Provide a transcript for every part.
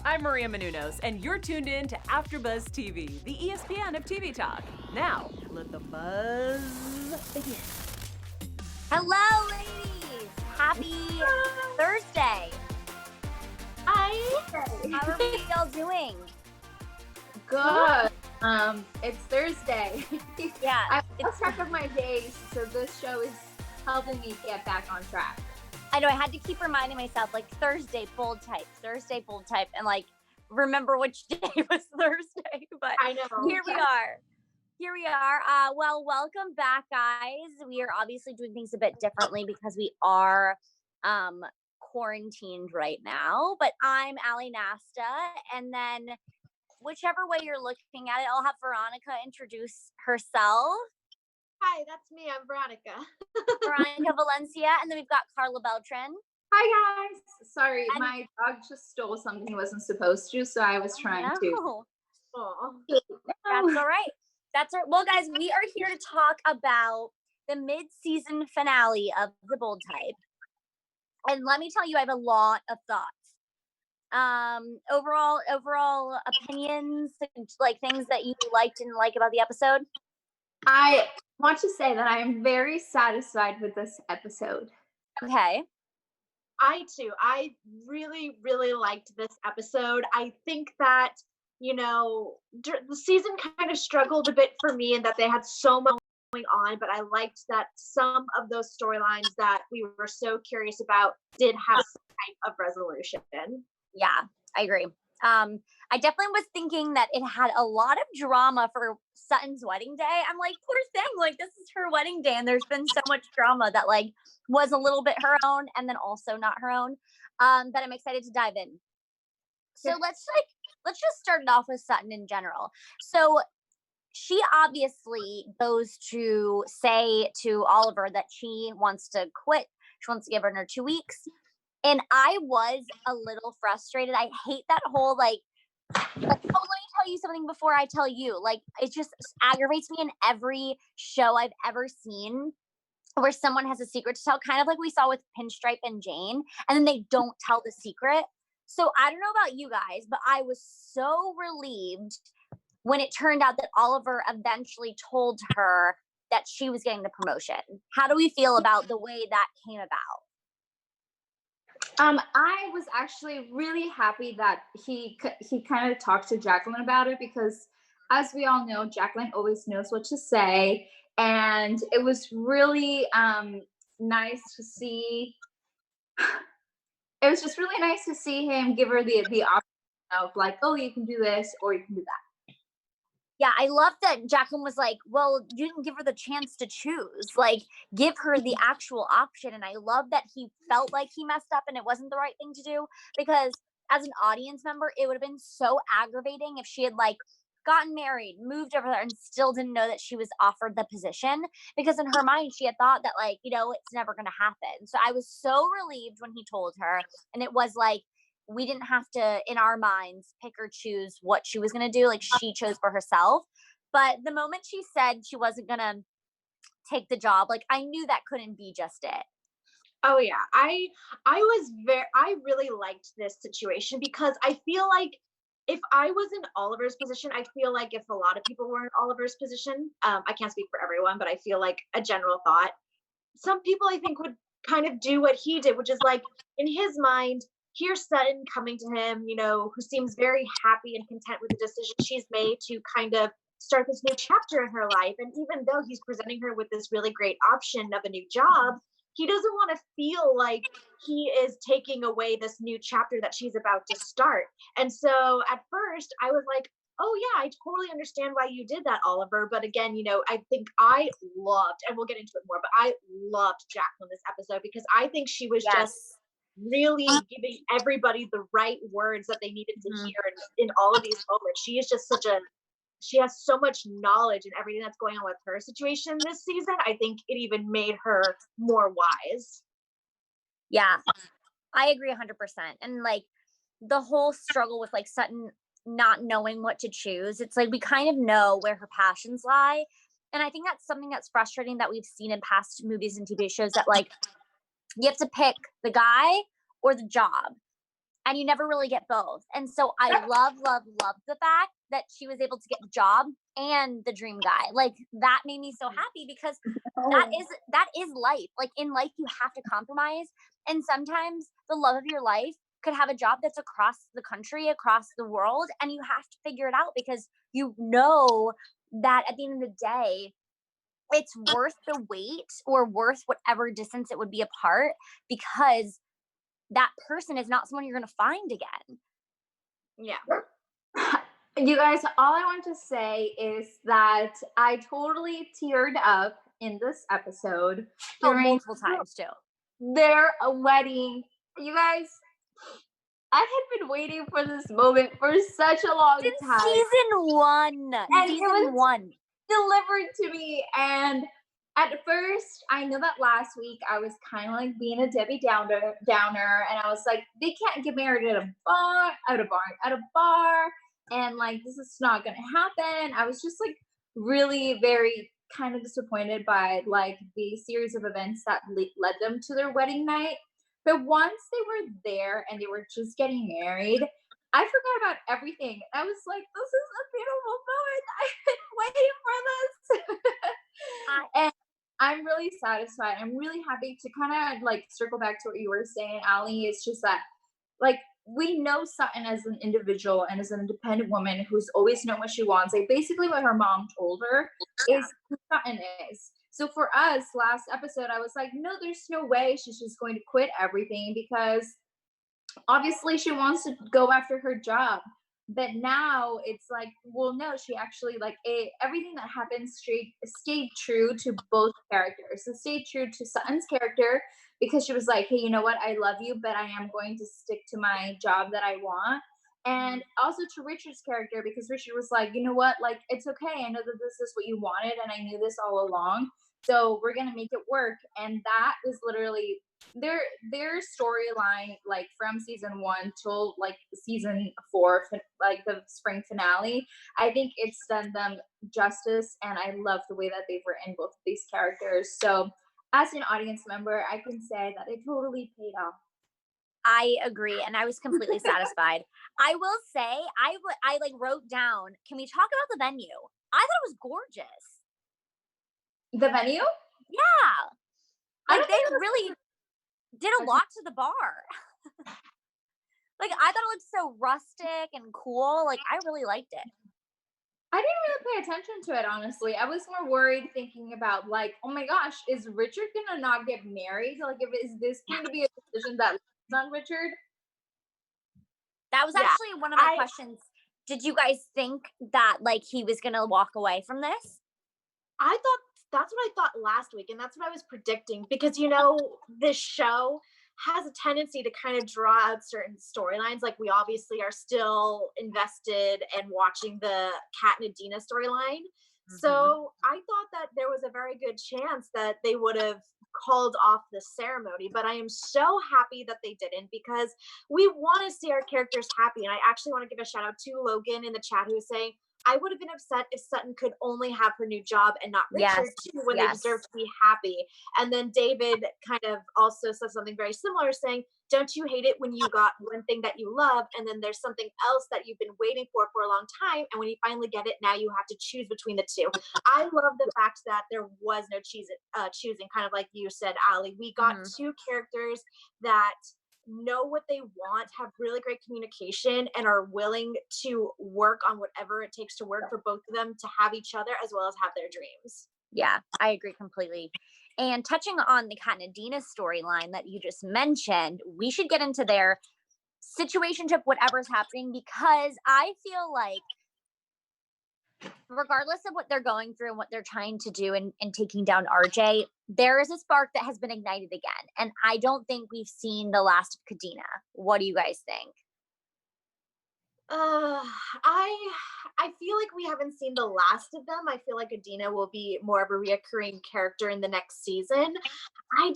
I'm Maria Menounos, and you're tuned in to AfterBuzz TV, the ESPN of TV talk. Now, let the buzz begin. Hello, ladies! Happy Thursday! Hi! How are we all doing? Good. It's Thursday. Yeah. I lost track of my days, so this show is helping me get back on track. I know I had to keep reminding myself, like, Thursday, bold type, and like, remember which day was Thursday, but I know. Here we are. Well, welcome back, guys. We are obviously doing things a bit differently because we are quarantined right now, but I'm Allie Nasta, and then whichever way you're looking at it, I'll have Veronica introduce herself. Hi, that's me. I'm Veronica. Veronica Valencia, and then we've got Carla Beltran. Hi, guys. Sorry, And- my dog just stole something he wasn't supposed to, so I was trying to. Oh, That's all right. Well, guys, we are here to talk about the mid-season finale of The Bold Type. And let me tell you, I have a lot of thoughts. Overall opinions, like things that you liked and like about the episode. I want to say that I am very satisfied with this episode. Okay. I too. I really, really liked this episode. I think that, the season kind of struggled a bit for me in that they had so much going on, but I liked that some of those storylines that we were so curious about did have some type of resolution. Yeah, I agree. I definitely was thinking that it had a lot of drama for Suttons' wedding day. I'm like, poor thing, like this is her wedding day, and there's been so much drama that like was a little bit her own and then also not her own. That I'm excited to dive in. So let's just start it off with Sutton in general. So she obviously goes to say to Oliver that she wants to quit. She wants to give her 2 weeks. And I was a little frustrated. I hate that whole like, oh, let me tell you something before I tell you. Like, it just aggravates me in every show I've ever seen where someone has a secret to tell, kind of like we saw with Pinstripe and Jane, and then they don't tell the secret. So I don't know about you guys, but I was so relieved when it turned out that Oliver eventually told her that she was getting the promotion. How do we feel about the way that came about? I was actually really happy that he kind of talked to Jacqueline about it because, as we all know, Jacqueline always knows what to say, and it was really nice to see. It was just really nice to see him give her the option of like, oh, you can do this or you can do that. Yeah, I love that Jacqueline was like, well, you didn't give her the chance to choose. Like, give her the actual option. And I love that he felt like he messed up and it wasn't the right thing to do. Because as an audience member, it would have been so aggravating if she had like gotten married, moved over there, and still didn't know that she was offered the position. Because in her mind, she had thought that like, it's never going to happen. So I was so relieved when he told her. And it was like, we didn't have to, in our minds, pick or choose what she was going to do. Like, she chose for herself. But the moment she said she wasn't going to take the job, like, I knew that couldn't be just it. Oh yeah. I really liked this situation because I feel like if I was in Oliver's position, I feel like if a lot of people were in Oliver's position, I can't speak for everyone, but I feel like a general thought, some people I think would kind of do what he did, which is like, in his mind, here's Sutton coming to him, who seems very happy and content with the decision she's made to kind of start this new chapter in her life. And even though he's presenting her with this really great option of a new job, he doesn't want to feel like he is taking away this new chapter that she's about to start. And so at first I was like, oh yeah, I totally understand why you did that, Oliver. But again, I think I loved, and we'll get into it more, but I loved Jacqueline this episode because I think she was just really giving everybody the right words that they needed to hear in all of these moments. She is just she has so much knowledge in everything that's going on with her situation this season. I think it even made her more wise. Yeah, I agree 100%. And like the whole struggle with like Sutton not knowing what to choose, it's like we kind of know where her passions lie. And I think that's something that's frustrating that we've seen in past movies and TV shows, that like you have to pick the guy or the job. and you never really get both. And so I love the fact that she was able to get the job and the dream guy. Like, that made me so happy, because that is life. Like, in life, you have to compromise. And sometimes the love of your life could have a job that's across the country, across the world, and you have to figure it out, because you know that at the end of the day, it's worth the wait, or worth whatever distance it would be apart, because that person is not someone you're going to find again. Yeah. You guys, all I want to say is that I totally teared up in this episode during Multiple times too. their wedding. You guys, I had been waiting for this moment for such a long time. Season 1. And season it was 1. Delivered to me. And at first, I know that last week I was kind of like being a Debbie Downer, and I was like, they can't get married at a bar, and like, this is not gonna happen. I was just like really very kind of disappointed by like the series of events that led them to their wedding night. But once they were there and they were just getting married, I forgot about everything. I was like, this is a beautiful moment. I've been waiting for this. And I'm really satisfied. I'm really happy to kind of like circle back to what you were saying, Allie. It's just that, like, we know Sutton as an individual and as an independent woman who's always known what she wants. Like, basically what her mom told her is who Sutton is. So for us, last episode, I was like, no, there's no way she's just going to quit everything, because obviously she wants to go after her job. But now it's like, well, no, she actually, like, everything that happened stayed true to both characters. It stayed true to Sutton's character, because she was like, hey, you know what? I love you, but I am going to stick to my job that I want. And also to Richard's character, because Richard was like, you know what? Like, it's okay. I know that this is what you wanted, and I knew this all along. So we're going to make it work. And that is literally their storyline, like from season 1 till like season 4, like the spring finale. I think it's done them justice, and I love the way that they've written both of these characters. So as an audience member, I can say that it totally paid off. I agree, and I was completely satisfied. I will say, I like wrote down, can we talk about the venue? I thought it was gorgeous. The venue? Yeah. Like, they really did a lot to the bar. Like, I thought it looked so rustic and cool. Like, I really liked it. I didn't really pay attention to it, honestly. I was more worried thinking about, like, oh my gosh, is Richard gonna not get married? Like, is this going to be a decision that lands on Richard? That was actually one of my questions. Did you guys think that, like, he was gonna walk away from this? I thought that's what I thought last week, and that's what I was predicting, because, you know, this show has a tendency to kind of draw out certain storylines. Like, we obviously are still invested and watching the Kat and Adina storyline. Mm-hmm. So I thought that there was a very good chance that they would have called off the ceremony, but I am so happy that they didn't, because we want to see our characters happy. And I actually want to give a shout out to Logan in the chat, who was saying, I would have been upset if Sutton could only have her new job and not Richard too, when they deserve to be happy. And then David kind of also said something very similar, saying, don't you hate it when you got one thing that you love, and then there's something else that you've been waiting for a long time, and when you finally get it, now you have to choose between the two. I love the fact that there was no choosing, kind of like you said, Allie. We got two characters that know what they want, have really great communication, and are willing to work on whatever it takes to work for both of them to have each other as well as have their dreams. Yeah, I agree completely. And touching on the Kat and Adina storyline that you just mentioned, we should get into their situationship, whatever's happening, because I feel like regardless of what they're going through and what they're trying to do and taking down RJ, there is a spark that has been ignited again. And I don't think we've seen the last of Kadina. What do you guys think? I feel like we haven't seen the last of them. I feel like Adina will be more of a reoccurring character in the next season. I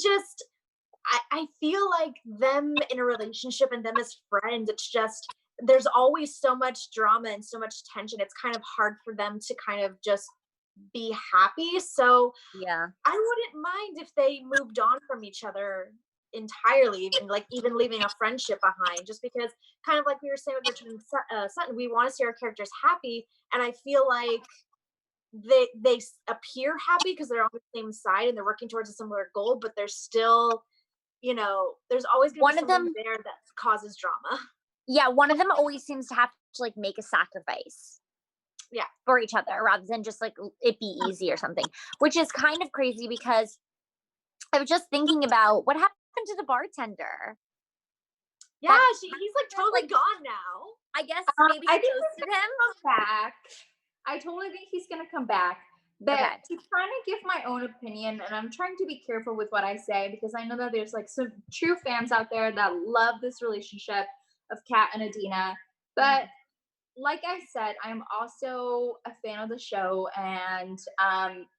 feel like them in a relationship and them as friends, it's just, there's always so much drama and so much tension. It's kind of hard for them to kind of just be happy. So yeah, I wouldn't mind if they moved on from each other entirely, even leaving a friendship behind, just because, kind of like we were saying with Richard and Sutton, we want to see our characters happy, and I feel like they appear happy because they're on the same side and they're working towards a similar goal, but there's still, there's always going to be something there that causes drama. Yeah, one of them always seems to have to like make a sacrifice. Yeah. For each other rather than just like it be easy or something, which is kind of crazy because I was just thinking about what happened to the bartender. Yeah, he's like totally gone now. I guess maybe I she think ghosted he's him. come back. I totally think he's gonna come back. But Okay. to kind of give my own opinion, and I'm trying to be careful with what I say because I know that there's like some true fans out there that love this relationship of Kat and Adina. But like I said, I'm also a fan of the show, and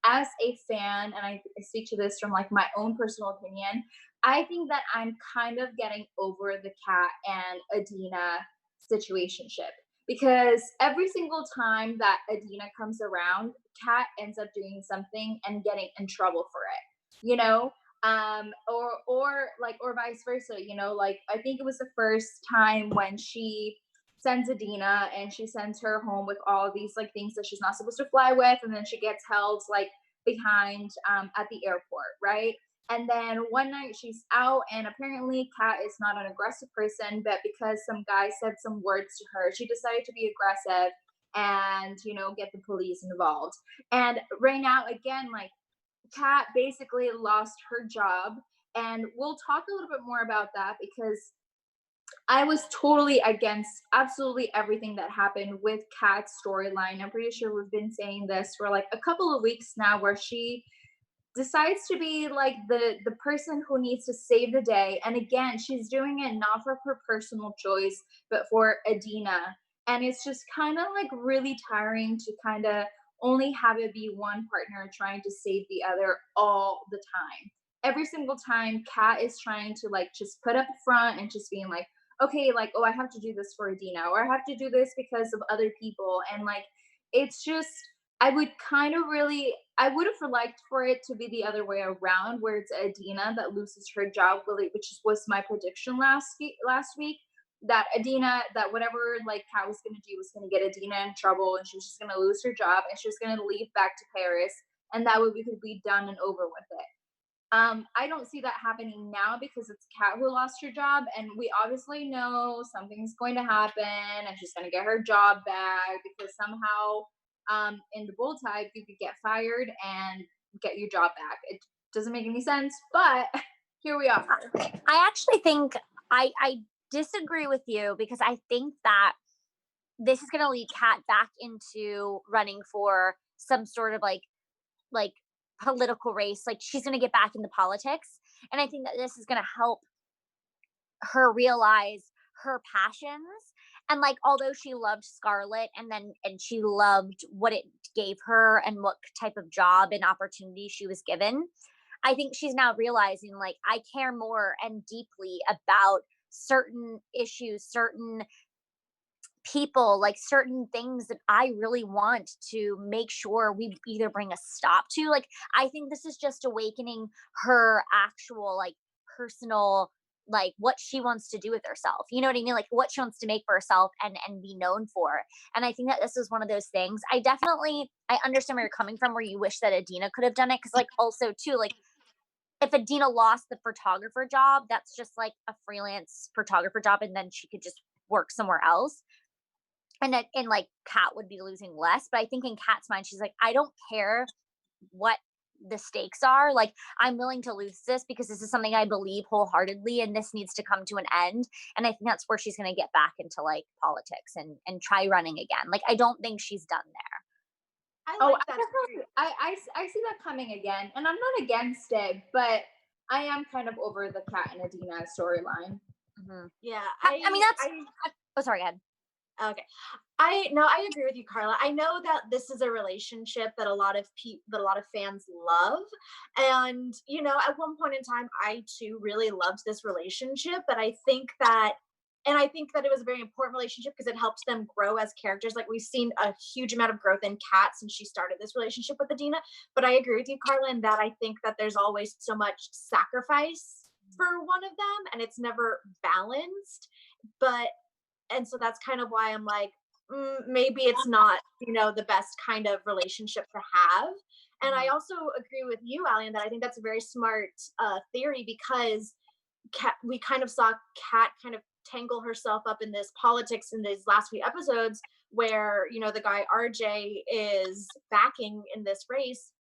as a fan, and I speak to this from like my own personal opinion, I think that I'm kind of getting over the Kat and Adina situationship because every single time that Adina comes around, Kat ends up doing something and getting in trouble for it, or vice versa, like I think it was the first time when she sends Adina and she sends her home with all these like things that she's not supposed to fly with, and then she gets held like behind at the airport, right? And then one night she's out, and apparently Kat is not an aggressive person, but because some guy said some words to her, she decided to be aggressive and get the police involved. And right now, again, like Kat basically lost her job, and we'll talk a little bit more about that because I was totally against absolutely everything that happened with Kat's storyline. I'm pretty sure we've been saying this for like a couple of weeks now, where she decides to be like the person who needs to save the day. And again, she's doing it not for her personal choice, but for Adina. And it's just kind of like really tiring to kind of only have it be one partner trying to save the other all the time. Every single time Kat is trying to like just put up front and just being like, okay, like, oh, I have to do this for Adina, or I have to do this because of other people. And like, it's just, I would have liked for it to be the other way around, where it's Adina that loses her job, which was my prediction last week, that Adina, that whatever like Kat was going to do was going to get Adina in trouble, and she was just going to lose her job, and she was going to leave back to Paris, and that way we could be done and over with it. I don't see that happening now because it's Kat who lost her job, and we obviously know something's going to happen, and she's going to get her job back because somehow in the Bold Type you could get fired and get your job back. It doesn't make any sense, but here we are. I actually think I disagree with you because I think that this is going to lead Kat back into running for some sort of like political race. Like she's going to get back into politics. And I think that this is going to help her realize her passions. And like, although she loved Scarlett and she loved what it gave her and what type of job and opportunity she was given, I think she's now realizing like, I care more and deeply about certain issues, certain people, like certain things that I really want to make sure we either bring a stop to. Like, I think this is just awakening her actual like personal, like what she wants to do with herself. You know what I mean? Like what she wants to make for herself and be known for. And I think that this is one of those things. I understand where you're coming from, where you wish that Adina could have done it. Cause like also too, like if Adina lost the photographer job, that's just like a freelance photographer job. And then she could just work somewhere else. And like Kat would be losing less. But I think in Kat's mind, she's like, I don't care what the stakes are. Like, I'm willing to lose this because this is something I believe wholeheartedly, and this needs to come to an end. And I think that's where she's going to get back into like politics and try running again. Like, I don't think she's done there. I see that coming again, and I'm not against it, but I am kind of over the Kat and Adina storyline. Mm-hmm. Yeah, oh, sorry, go ahead. Okay. I agree with you, Carla. I know that this is a relationship that a lot of fans love. And, at one point in time, I too really loved this relationship. But I think that it was a very important relationship because it helps them grow as characters. Like we've seen a huge amount of growth in Kat since she started this relationship with Adina. But I agree with you, Carla, in that I think that there's always so much sacrifice for one of them, and it's never balanced. And so that's kind of why I'm like, maybe it's not, the best kind of relationship to have. And I also agree with you, Allie, in that I think that's a very smart theory, because we kind of saw Kat kind of tangle herself up in this politics in these last few episodes where, the guy RJ is backing in this race,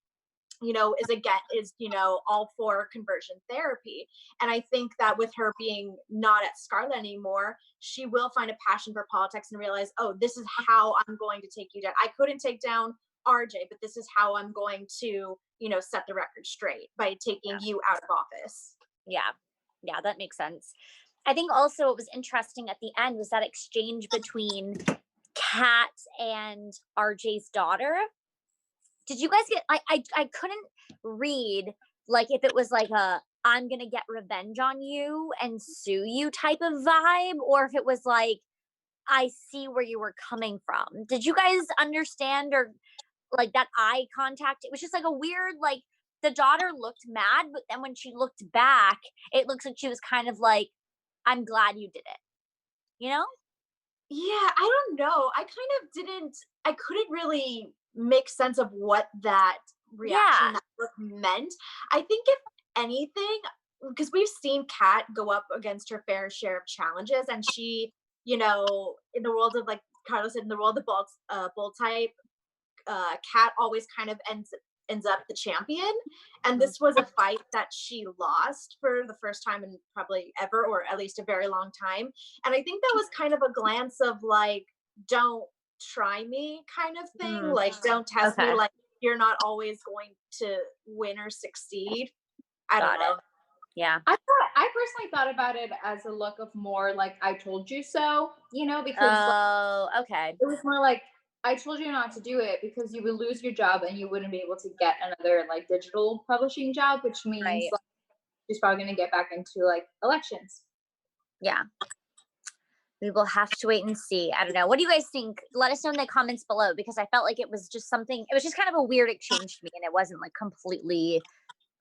is all for conversion therapy. And I think that with her being not at Scarlet anymore, she will find a passion for politics and realize, oh, this is how I'm going to take you down. I couldn't take down RJ, but this is how I'm going to, set the record straight by taking you out of office. Yeah, that makes sense. I think also what was interesting at the end was that exchange between Kat and RJ's daughter. Did you guys get, I couldn't read, like, if it was like a, I'm going to get revenge on you and sue you type of vibe, or if it was like, I see where you were coming from. Did you guys understand, or like that eye contact? It was just like a weird, like, the daughter looked mad, but then when she looked back, it looks like she was kind of like, I'm glad you did it. Yeah, I don't know. I couldn't really make sense of what that reaction that look meant. I think if anything, because we've seen Kat go up against her fair share of challenges, and she, in the world of, like Carlos said, in the world of bull type, Kat always kind of ends up the champion. And this was a fight that she lost for the first time in probably ever, or at least a very long time. And I think that was kind of a glance of like, don't try me kind of thing. Like, don't test me. Like, you're not always going to win or succeed. I don't know. Yeah. I personally thought about it as a look of more like, I told you so, because okay. It was more like, I told you not to do it because you would lose your job and you wouldn't be able to get another like digital publishing job, which means like, she's probably going to get back into like elections. Yeah. We will have to wait and see. I don't know. What do you guys think? Let us know in the comments below, because I felt like it was just kind of a weird exchange to me, and it wasn't like completely,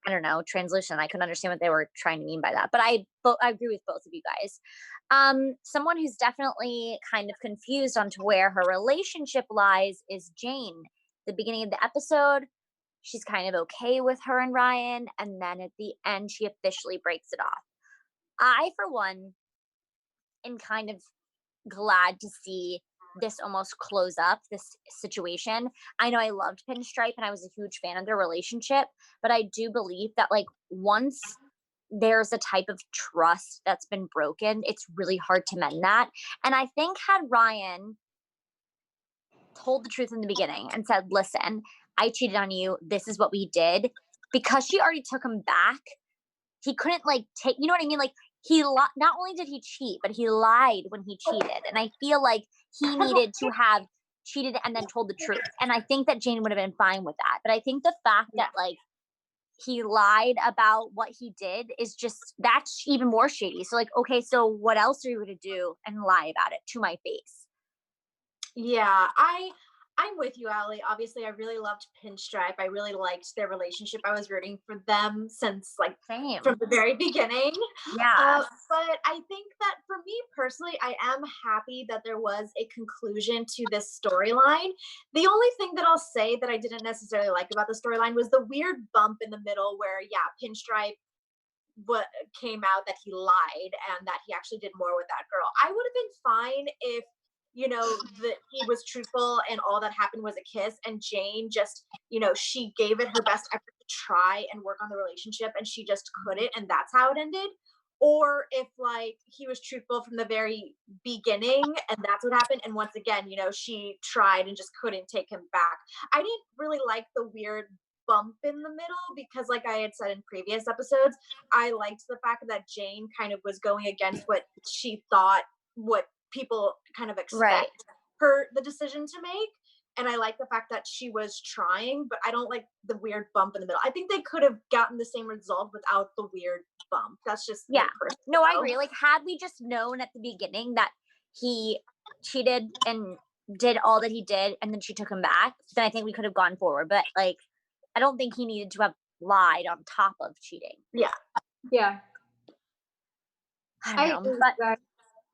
I don't know, translucent. I couldn't understand what they were trying to mean by that. But I agree with both of you guys. Someone who's definitely kind of confused onto where her relationship lies is Jane. The beginning of the episode, she's kind of okay with her and Ryan, and then at the end, she officially breaks it off. I, for one, am kind of glad to see this almost close up this situation. I know I loved Pinstripe and I was a huge fan of their relationship, but I do believe that like once there's a type of trust that's been broken, it's really hard to mend that. And I think had Ryan told the truth in the beginning and said, listen, I cheated on you, this is what we did, because she already took him back, he couldn't like take, you know what I mean? Like not only did he cheat, but he lied when he cheated. And I feel like he needed to have cheated and then told the truth. And I think that Jane would have been fine with that. But I think the fact that like he lied about what he did is just, that's even more shady. So like, okay, so what else are you going to do and lie about it to my face? Yeah, I'm with you, Allie. Obviously, I really loved Pinstripe. I really liked their relationship. I was rooting for them since like from the very beginning. Yeah. But I think that for me personally, I am happy that there was a conclusion to this storyline. The only thing that I'll say that I didn't necessarily like about the storyline was the weird bump in the middle where, Pinstripe came out that he lied and that he actually did more with that girl. I would have been fine if that he was truthful and all that happened was a kiss, and Jane just, she gave it her best effort to try and work on the relationship and she just couldn't, and that's how it ended. Or if like he was truthful from the very beginning and that's what happened, and once again, she tried and just couldn't take him back. I didn't really like the weird bump in the middle because like I had said in previous episodes, I liked the fact that Jane kind of was going against what she thought, what people kind of expect the decision to make. And I like the fact that she was trying, but I don't like the weird bump in the middle. I think they could have gotten the same result without the weird bump. That's just no, I agree. Like had we just known at the beginning that he cheated and did all that he did and then she took him back, then I think we could have gone forward. But like I don't think he needed to have lied on top of cheating. Yeah. I don't know, but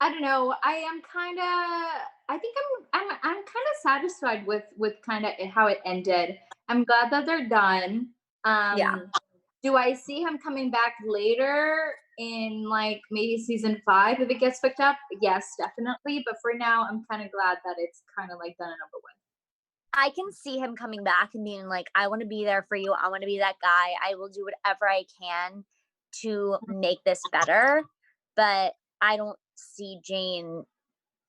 I don't know. I think I'm kind of satisfied with kind of how it ended. I'm glad that they're done. yeah. Do I see him coming back later in like maybe season 5 if it gets picked up? Yes, definitely. But for now, I'm kind of glad that it's kind of like done and over with. I can see him coming back and being like, I want to be there for you. I want to be that guy. I will do whatever I can to make this better. But I don't see Jane.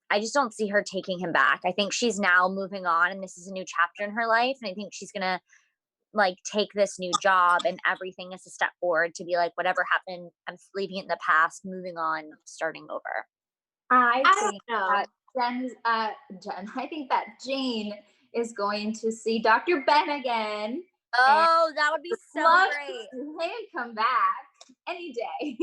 I just don't see her taking him back. I think she's now moving on and this is a new chapter in her life. And I think she's going to like take this new job and everything as a step forward to be like, whatever happened, I'm leaving it in the past, moving on, starting over. I don't think know. that I think that Jane is going to see Dr. Ben again. Oh, that would be so Love great. to see him come back any day.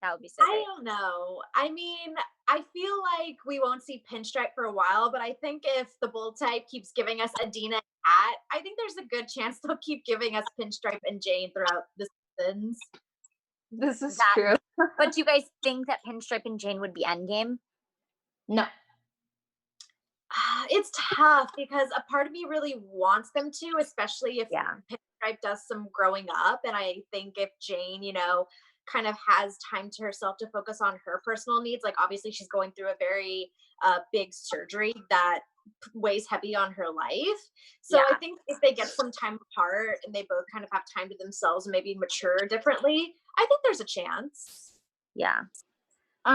That would be so I great. don't know. I mean, I feel like we won't see Pinstripe for a while, but I think if the Bold type keeps giving us Adina and Kat, I think there's a good chance they'll keep giving us Pinstripe and Jane throughout the seasons. This is That- true. But do you guys think that Pinstripe and Jane would be endgame? No. It's tough because a part of me really wants them to, especially if Yeah. Pinstripe does some growing up. And I think if Jane, kind of has time to herself to focus on her personal needs, like obviously she's going through a very big surgery that weighs heavy on her life. So I think if they get some time apart and they both kind of have time to themselves and maybe mature differently, I think there's a chance. Yeah.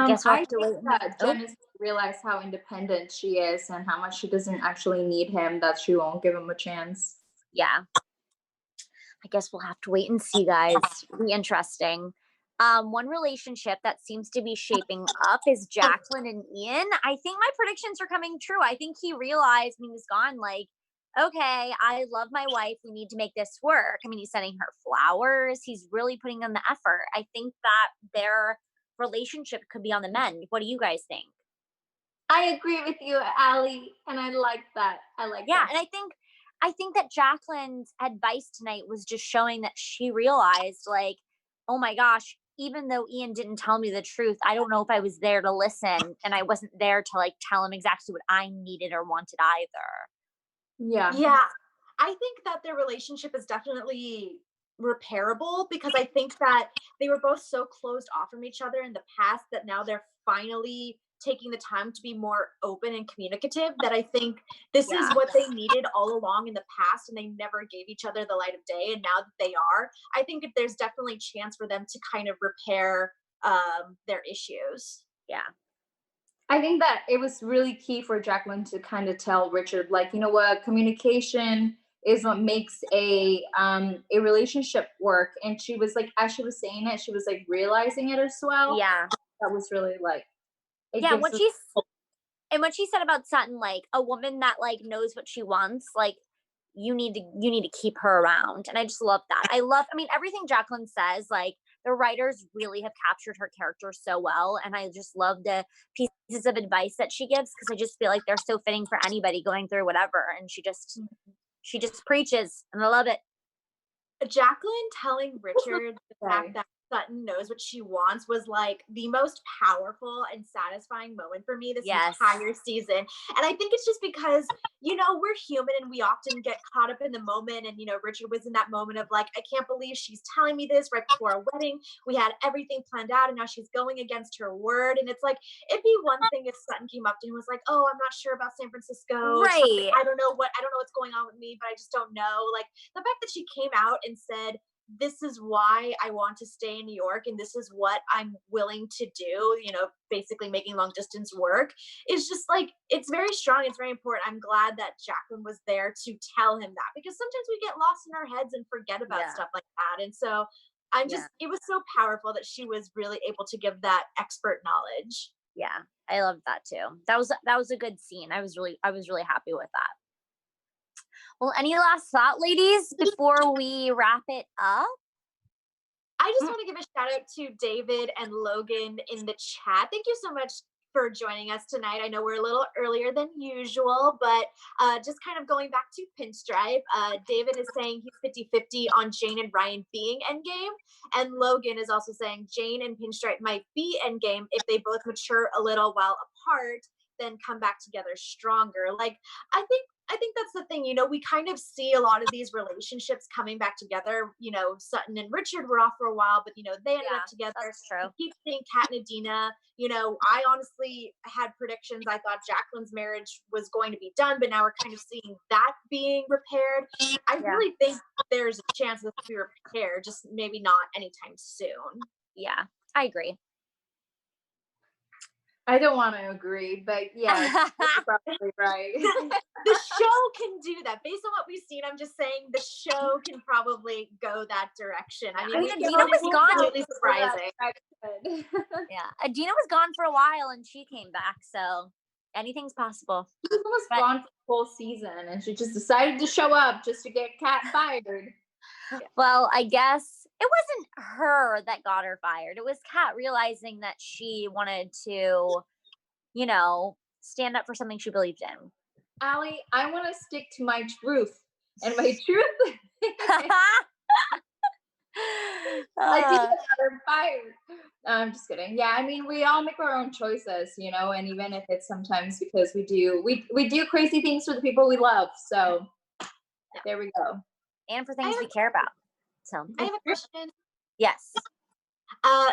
Guess we'll I have to think wait. that Jen is realize how independent she is and how much she doesn't actually need him, that she won't give him a chance. Yeah. I guess we'll have to wait and see, guys. It'll be interesting. One relationship that seems to be shaping up is Jacqueline and Yin. I think my predictions are coming true. I think he realized when he was gone, like, okay, I love my wife. We need to make this work. I mean, he's sending her flowers. He's really putting in the effort. I think that their relationship could be on the mend. What do you guys think? I agree with you, Allie, and I like that. Yeah, and I think that Jacqueline's advice tonight was just showing that she realized, like, oh my gosh, even though Ian didn't tell me the truth, I don't know if I was there to listen, and I wasn't there to like tell him exactly what I needed or wanted either. Yeah. I think that their relationship is definitely repairable because I think that they were both so closed off from each other in the past that now they're finally taking the time to be more open and communicative, that I think this is what they needed all along in the past and they never gave each other the light of day. And now that they are, I think that there's definitely chance for them to kind of repair their issues. Yeah. I think that it was really key for Jacqueline to kind of tell Richard, like, you know what, communication is what makes a relationship work. And she was like, as she was saying it, she was like realizing it as well. Yeah. That was really like, what she said about Sutton, like a woman that like knows what she wants, like you need to keep her around. And I just love that. I mean, everything Jacqueline says, like the writers really have captured her character so well. And I just love the pieces of advice that she gives, because I just feel like they're so fitting for anybody going through whatever. And she just preaches, and I love it. Jacqueline telling Richard the fact that Sutton knows what she wants was like the most powerful and satisfying moment for me this entire season. And I think it's just because, we're human and we often get caught up in the moment. And, Richard was in that moment of like, I can't believe she's telling me this right before our wedding. We had everything planned out and now she's going against her word. And it's like, it'd be one thing if Sutton came up to him and was like, oh, I'm not sure about San Francisco. Right. I don't know what's going on with me, but I just don't know. Like the fact that she came out and said, this is why I want to stay in New York and this is what I'm willing to do, basically making long distance work, is just like, it's very strong. It's very important. I'm glad that Jacqueline was there to tell him that, because sometimes we get lost in our heads and forget about stuff like that. And so it was so powerful that she was really able to give that expert knowledge. Yeah, I loved that too. That was a good scene. I was really happy with that. Well, any last thought, ladies, before we wrap it up? I just want to give a shout out to David and Logan in the chat. Thank you so much, for joining us tonight. I know we're a little earlier than usual, but just kind of going back to pinstripe, David is saying he's 50-50 on Jane and Ryan being endgame, and Logan is also saying Jane and pinstripe might be endgame if they both mature a little while apart, then come back together stronger. Like, I think that's the thing, you know, we kind of see a lot of these relationships coming back together. You know, Sutton and Richard were off for a while, but, you know, they ended up together. That's true. We keep seeing Kat and Adina. You know, I honestly had predictions. I thought Jacqueline's marriage was going to be done, but now we're kind of seeing that being repaired. I really think there's a chance that we repaired, just maybe not anytime soon. Yeah, I agree. I don't want to agree, but yeah, you're probably right. The show can do that. Based on what we've seen, I'm just saying the show can probably go that direction. I mean, Adina was gone. Completely surprising. Yeah, Adina was gone for a while and she came back, so anything's possible. She was almost gone for the whole season, and she just decided to show up just to get Kat fired. Well, I guess it wasn't her that got her fired. It was Kat realizing that she wanted to, you know, stand up for something she believed in. Allie, I want to stick to my truth, and my truth. I did get her fired. I'm just kidding. Yeah, I mean, we all make our own choices, you know, and even if it's sometimes because we do crazy things for the people we love. So there we go. And for things we care about. So I have a question. Yes.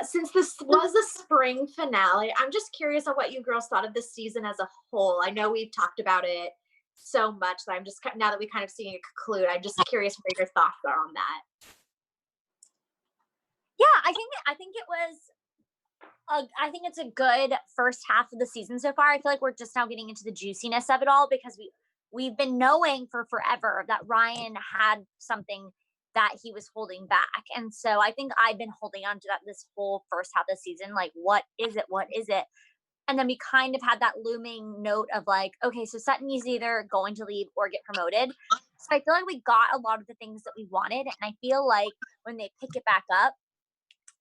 Since this was a spring finale, I'm just curious on what you girls thought of this season as a whole. I know we've talked about it so much that I'm just, now that we kind of seeing it conclude, I'm just curious what your thoughts are on that. Yeah, I think it was I think it's a good first half of the season so far. I feel like we're just now getting into the juiciness of it all because we've been knowing for forever that Ryan had something that he was holding back. And so I think I've been holding on to that this whole first half of the season. Like, what is it? What is it? And then we kind of had that looming note of like, okay, so Sutton is either going to leave or get promoted. So I feel like we got a lot of the things that we wanted. And I feel like when they pick it back up,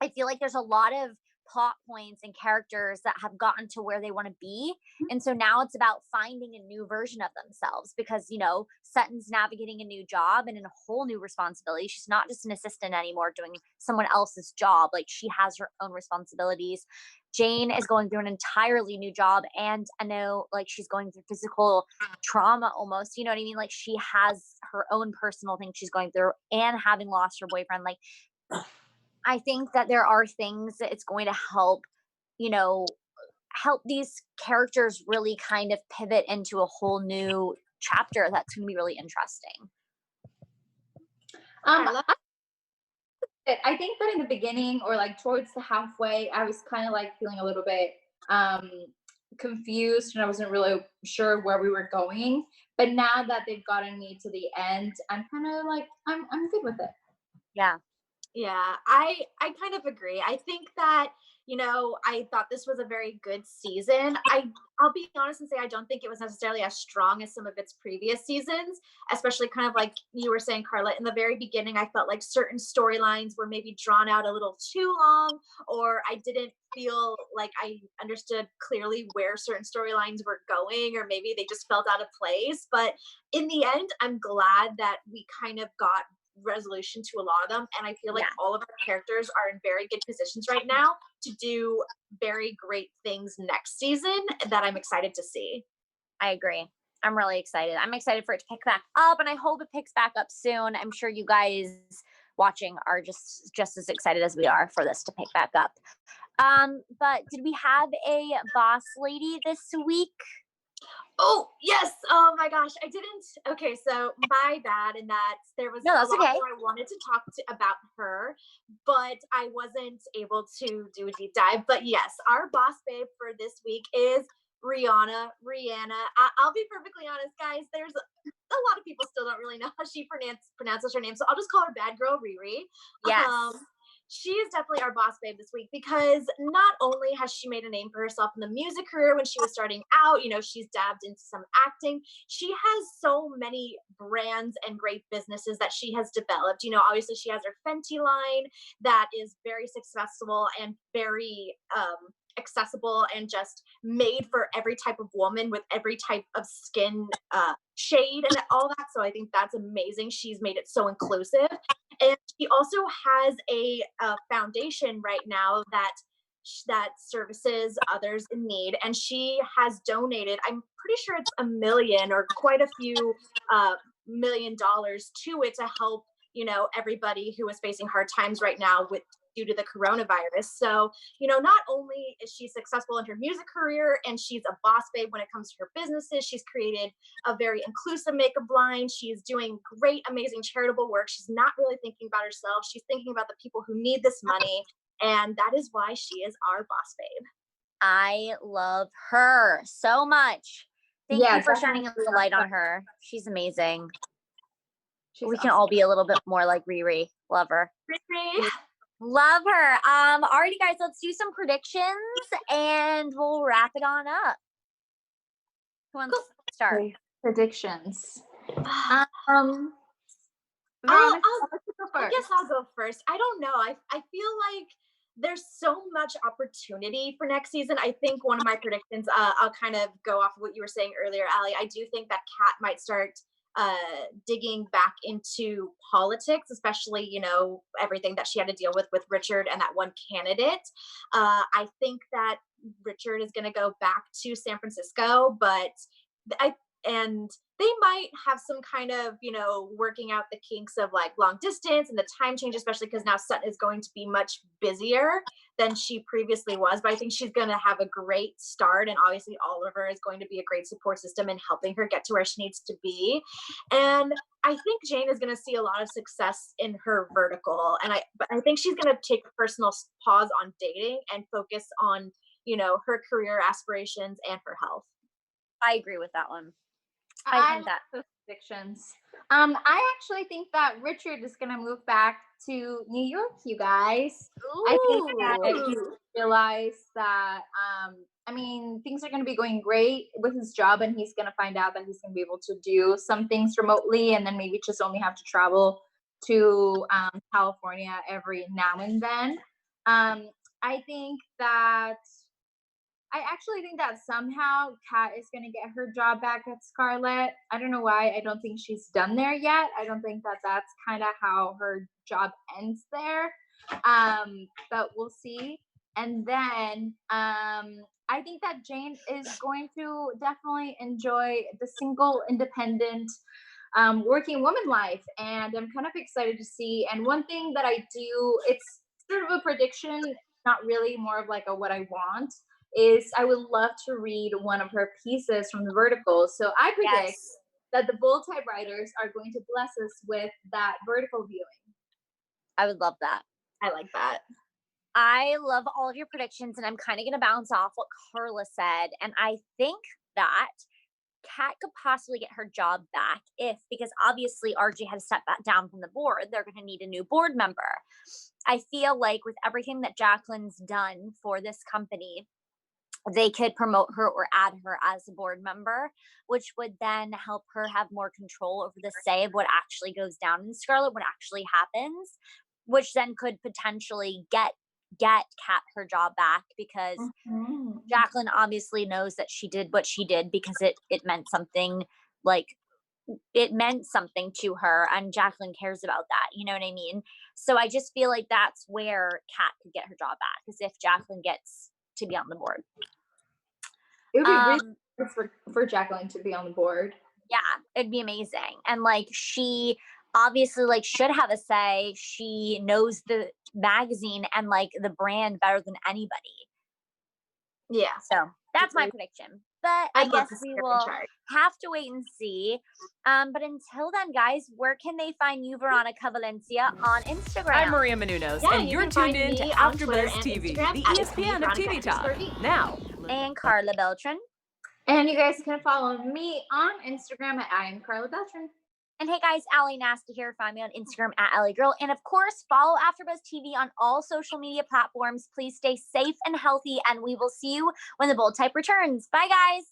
I feel like there's a lot of plot points and characters that have gotten to where they want to be. And so now it's about finding a new version of themselves because, you know, Sutton's navigating a new job and in a whole new responsibility. She's not just an assistant anymore doing someone else's job. Like, she has her own responsibilities. Jane is going through an entirely new job. And I know, like, she's going through physical trauma almost, you know what I mean? Like, she has her own personal thing she's going through, and having lost her boyfriend. Like, I think that there are things that it's going to help, you know, help these characters really kind of pivot into a whole new chapter that's going to be really interesting. I think that in the beginning, or like towards the halfway, I was kind of like feeling a little bit confused, and I wasn't really sure where we were going. But now that they've gotten me to the end, I'm kind of like, I'm good with it. Yeah. Yeah, I kind of agree. I think that, you know, I thought this was a very good season. I'll be honest and say I don't think it was necessarily as strong as some of its previous seasons, especially kind of like you were saying, Carla, in the very beginning, I felt like certain storylines were maybe drawn out a little too long, or I didn't feel like I understood clearly where certain storylines were going, or maybe they just felt out of place. But in the end, I'm glad that we kind of got resolution to a lot of them, and I feel like all of our characters are in very good positions right now to do very great things next season that I'm excited to see. I agree. I'm really excited. I'm excited for it to pick back up, and I hope it picks back up soon. I'm sure you guys watching are just as excited as we are for this to pick back up. But did we have a boss lady this week? Oh, yes. Oh my gosh. I didn't. Okay. So my bad in that there was No, that's a lot okay. more I wanted to talk about her, but I wasn't able to do a deep dive. But yes, our boss babe for this week is Rihanna. I'll be perfectly honest, guys. There's a lot of people still don't really know how she pronounces her name. So I'll just call her Bad Girl Riri. Yes. She is definitely our boss babe this week because not only has she made a name for herself in the music career when she was starting out, you know, she's dabbed into some acting. She has so many brands and great businesses that she has developed. You know, obviously she has her Fenty line that is very successful and very accessible and just made for every type of woman with every type of skin shade and all that. So I think that's amazing. She's made it so inclusive. And she also has a foundation right now that services others in need, and she has donated, I'm pretty sure it's $1 million or quite a few $1 million to it to help, you know, everybody who is facing hard times right now due to the coronavirus. So, you know, not only is she successful in her music career and she's a boss babe when it comes to her businesses, she's created a very inclusive makeup line. She's doing great, amazing charitable work. She's not really thinking about herself. She's thinking about the people who need this money. And that is why she is our boss babe. I love her so much. Thank you for shining a definitely. light on her. She's amazing. She's We can all be a little bit more like Riri. Love her. Riri. Love her. Alrighty, guys, let's do some predictions and we'll wrap it on up. Who wants to start? Predictions. I guess I'll go first. I don't know. I feel like there's so much opportunity for next season. I think one of my predictions, I'll kind of go off of what you were saying earlier, Allie. I do think that Kat might start digging back into politics, especially, you know, everything that she had to deal with Richard and that one candidate. I think that Richard is going to go back to San Francisco, but they might have some kind of, you know, working out the kinks of like long distance and the time change, especially because now Sutton is going to be much busier than she previously was. But I think she's going to have a great start. And obviously Oliver is going to be a great support system in helping her get to where she needs to be. And I think Jane is going to see a lot of success in her vertical. But I think she's going to take a personal pause on dating and focus on, you know, her career aspirations and her health. I agree with that one. I think that those predictions. I actually think that Richard is gonna move back to New York, you guys. I think that he realized that I mean, things are gonna be going great with his job, and he's gonna find out that he's gonna be able to do some things remotely, and then maybe just only have to travel to California every now and then. I actually think that somehow Kat is going to get her job back at Scarlet. I don't know why. I don't think she's done there yet. I don't think that that's kind of how her job ends there. But we'll see. And then I think that Jane is going to definitely enjoy the single, independent, working woman life. And I'm kind of excited to see. And one thing that I do, it's sort of a prediction, not really, more of like a what I want, is I would love to read one of her pieces from the vertical. So I predict that the Bold Typewriters are going to bless us with that vertical viewing. I would love that. I like that. I love all of your predictions, and I'm kind of going to bounce off what Carla said. And I think that Kat could possibly get her job back because obviously RJ had to step back down from the board. They're going to need a new board member. I feel like with everything that Jacqueline's done for this company, they could promote her or add her as a board member, which would then help her have more control over the say of what actually goes down in Scarlet, what actually happens, which then could potentially get Kat her job back, because Jacqueline obviously knows that she did what she did because it meant something, like it meant something to her, and Jacqueline cares about that. You know what I mean? So I just feel like that's where Kat could get her job back, is if Jacqueline gets to be on the board. It would be really good for Jacqueline to be on the board. Yeah, it'd be amazing. And like, she obviously like should have a say. She knows the magazine and like the brand better than anybody. Yeah. So that's my prediction. But I guess we will have to wait and see. But until then, guys, where can they find you, Veronica Valencia, on Instagram? I'm Maria Menounos, and you're tuned in to AfterBuzz TV, the ESPN of TV talk. Now, and Carla Beltran. And you guys can follow me on Instagram at I am Carla Beltran. And hey guys, Allie Nasty here. Find me on Instagram at Allie Girl. And of course, follow AfterBuzz TV on all social media platforms. Please stay safe and healthy, and we will see you when the Bold Type returns. Bye, guys.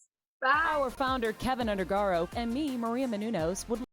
Bye. our founder, Keven Undergaro, and me, Maria Menounos, would